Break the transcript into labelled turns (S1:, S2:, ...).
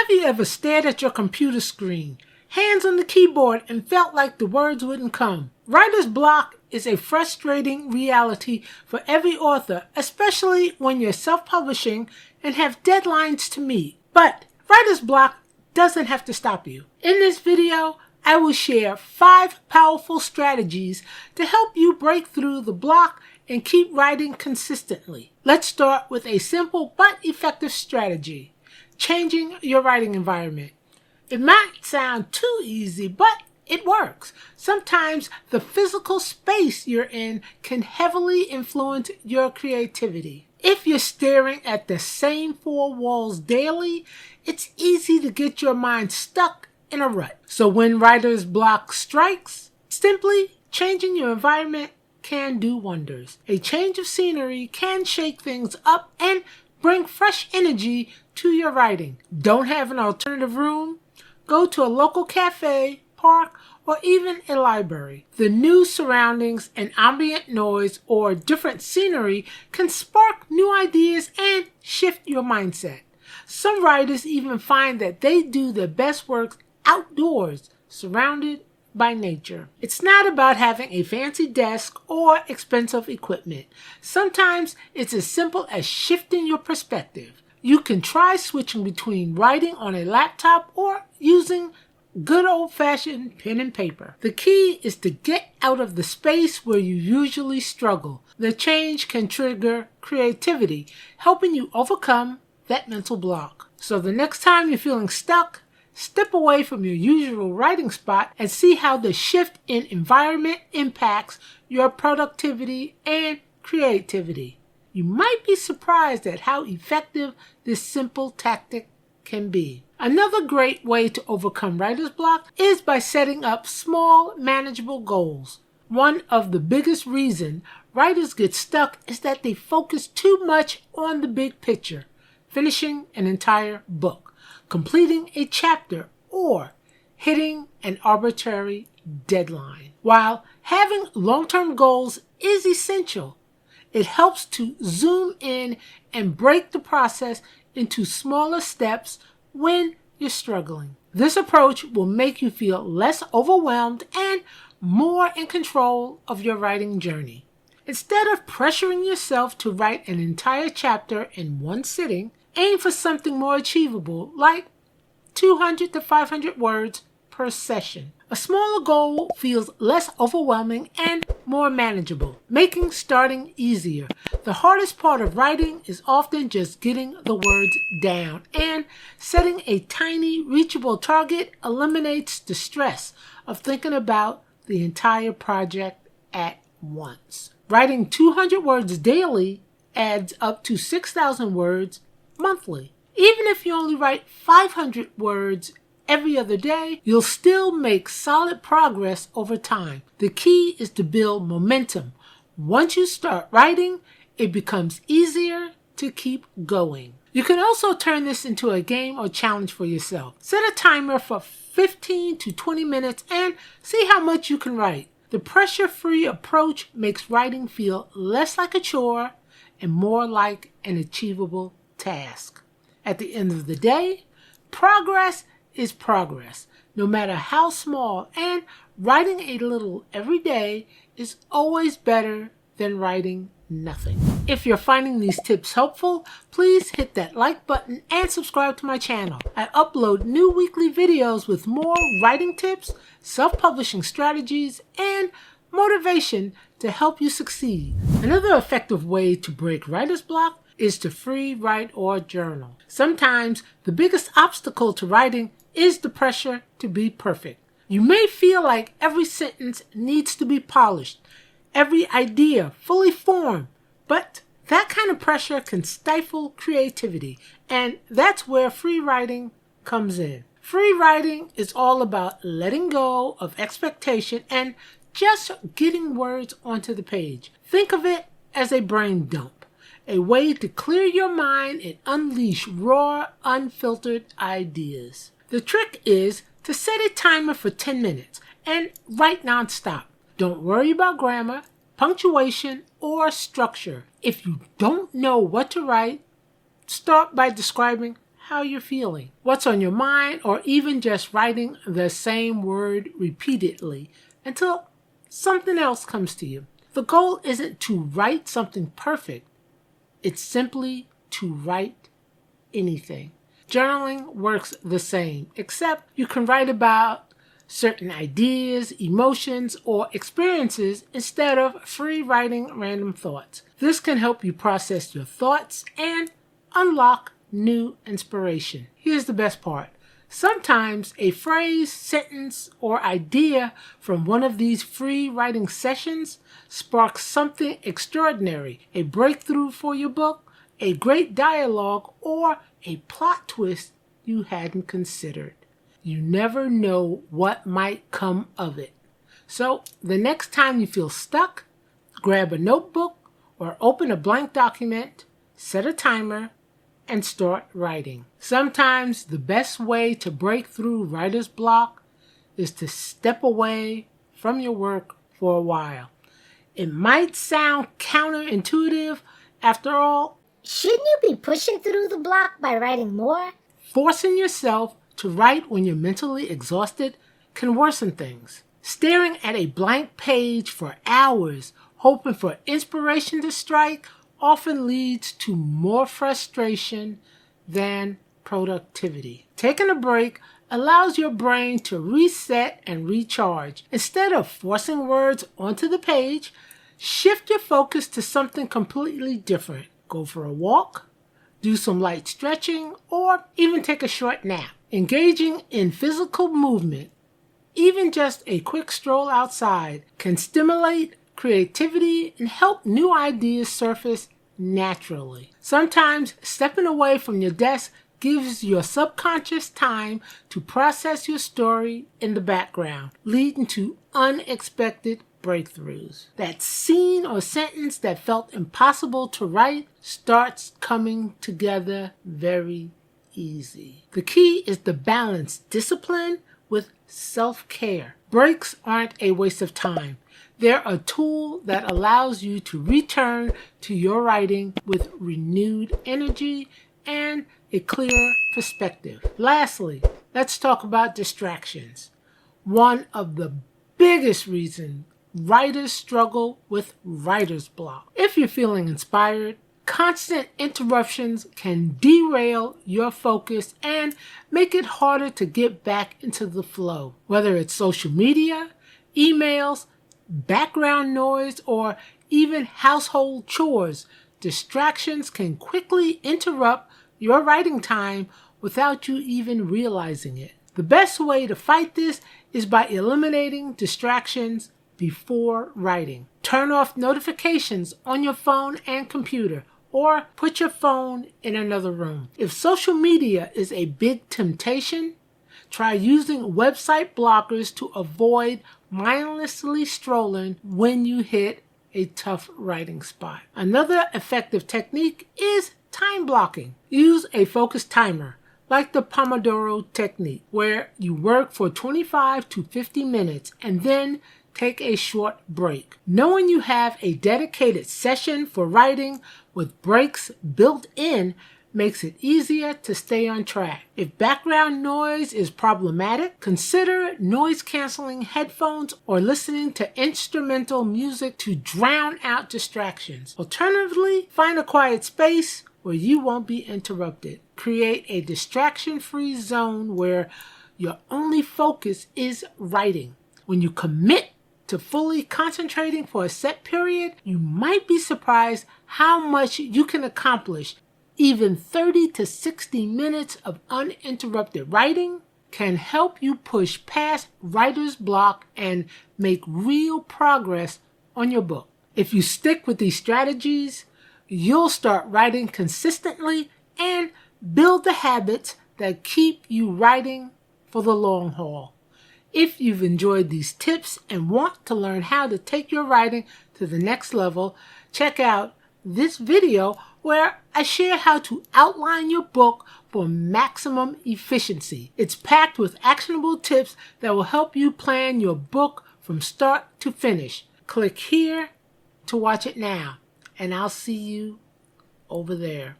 S1: Have you ever stared at your computer screen, hands on the keyboard, and felt like the words wouldn't come? Writer's block is a frustrating reality for every author, especially when you're self-publishing and have deadlines to meet. But writer's block doesn't have to stop you. In this video, I will share 5 powerful strategies to help you break through the block and keep writing consistently. Let's start with a simple but effective strategy: changing your writing environment. It might sound too easy, but it works. Sometimes the physical space you're in can heavily influence your creativity. If you're staring at the same 4 walls daily, it's easy to get your mind stuck in a rut. So when writer's block strikes, simply changing your environment can do wonders. A change of scenery can shake things up and bring fresh energy to your writing. Don't have an alternative room? Go to a local cafe, park, or even a library. The new surroundings and ambient noise or different scenery can spark new ideas and shift your mindset. Some writers even find that they do their best work outdoors, surrounded by nature. It's not about having a fancy desk or expensive equipment. Sometimes it's as simple as shifting your perspective. You can try switching between writing on a laptop or using good old-fashioned pen and paper. The key is to get out of the space where you usually struggle. The change can trigger creativity, helping you overcome that mental block. So the next time you're feeling stuck, step away from your usual writing spot and see how the shift in environment impacts your productivity and creativity. You might be surprised at how effective this simple tactic can be. Another great way to overcome writer's block is by setting up small, manageable goals. One of the biggest reasons writers get stuck is that they focus too much on the big picture, finishing an entire book, completing a chapter, or hitting an arbitrary deadline. While having long-term goals is essential, it helps to zoom in and break the process into smaller steps when you're struggling. This approach will make you feel less overwhelmed and more in control of your writing journey. Instead of pressuring yourself to write an entire chapter in one sitting, aim for something more achievable, like 200 to 500 words per session. A smaller goal feels less overwhelming and more manageable, making starting easier. The hardest part of writing is often just getting the words down, and setting a tiny, reachable target eliminates the stress of thinking about the entire project at once. Writing 200 words daily adds up to 6,000 words monthly. Even if you only write 500 words every other day, you'll still make solid progress over time. The key is to build momentum. Once you start writing, it becomes easier to keep going. You can also turn this into a game or challenge for yourself. Set a timer for 15 to 20 minutes and see how much you can write. The pressure-free approach makes writing feel less like a chore and more like an achievable task. At the end of the day, progress is progress, no matter how small, and writing a little every day is always better than writing nothing. If you're finding these tips helpful, please hit that like button and subscribe to my channel. I upload new weekly videos with more writing tips, self-publishing strategies, and motivation to help you succeed. Another effective way to break writer's block is to free write or journal. Sometimes the biggest obstacle to writing is the pressure to be perfect. You may feel like every sentence needs to be polished, every idea fully formed, but that kind of pressure can stifle creativity, and that's where free writing comes in. Free writing is all about letting go of expectation and just getting words onto the page. Think of it as a brain dump, a way to clear your mind and unleash raw, unfiltered ideas. The trick is to set a timer for 10 minutes and write nonstop. Don't worry about grammar, punctuation, or structure. If you don't know what to write, start by describing how you're feeling, what's on your mind, or even just writing the same word repeatedly until something else comes to you. The goal isn't to write something perfect. It's simply to write anything. Journaling works the same, except you can write about certain ideas, emotions, or experiences instead of free writing random thoughts. This can help you process your thoughts and unlock new inspiration. Here's the best part. Sometimes a phrase, sentence, or idea from one of these free writing sessions sparks something extraordinary, a breakthrough for your book, a great dialogue, or a plot twist you hadn't considered. You never know what might come of it. So the next time you feel stuck, grab a notebook or open a blank document, set a timer, and start writing. Sometimes the best way to break through writer's block is to step away from your work for a while. It might sound counterintuitive. After all,
S2: shouldn't you be pushing through the block by writing more?
S1: Forcing yourself to write when you're mentally exhausted can worsen things. Staring at a blank page for hours, hoping for inspiration to strike, often leads to more frustration than productivity. Taking a break allows your brain to reset and recharge. Instead of forcing words onto the page, shift your focus to something completely different. Go for a walk, do some light stretching, or even take a short nap. Engaging in physical movement, even just a quick stroll outside, can stimulate creativity and help new ideas surface naturally. Sometimes stepping away from your desk gives your subconscious time to process your story in the background, leading to unexpected breakthroughs. That scene or sentence that felt impossible to write starts coming together very easy. The key is to balance discipline with self-care. Breaks aren't a waste of time. They're a tool that allows you to return to your writing with renewed energy and a clearer perspective. Lastly, let's talk about distractions. One of the biggest reasons writers struggle with writer's block. If you're feeling inspired, constant interruptions can derail your focus and make it harder to get back into the flow. Whether it's social media, emails, background noise, or even household chores, distractions can quickly interrupt your writing time without you even realizing it. The best way to fight this is by eliminating distractions before writing. Turn off notifications on your phone and computer, or put your phone in another room. If social media is a big temptation, try using website blockers to avoid mindlessly strolling when you hit a tough writing spot. Another effective technique is time blocking. Use a focused timer, like the Pomodoro technique, where you work for 25 to 50 minutes and then take a short break. Knowing you have a dedicated session for writing with breaks built in makes it easier to stay on track. If background noise is problematic, consider noise-canceling headphones or listening to instrumental music to drown out distractions. Alternatively, find a quiet space where you won't be interrupted. Create a distraction-free zone where your only focus is writing. When you commit to fully concentrating for a set period, you might be surprised how much you can accomplish. Even 30 to 60 minutes of uninterrupted writing can help you push past writer's block and make real progress on your book. If you stick with these strategies, you'll start writing consistently and build the habits that keep you writing for the long haul. If you've enjoyed these tips and want to learn how to take your writing to the next level, check out this video where I share how to outline your book for maximum efficiency. It's packed with actionable tips that will help you plan your book from start to finish. Click here to watch it now, and I'll see you over there.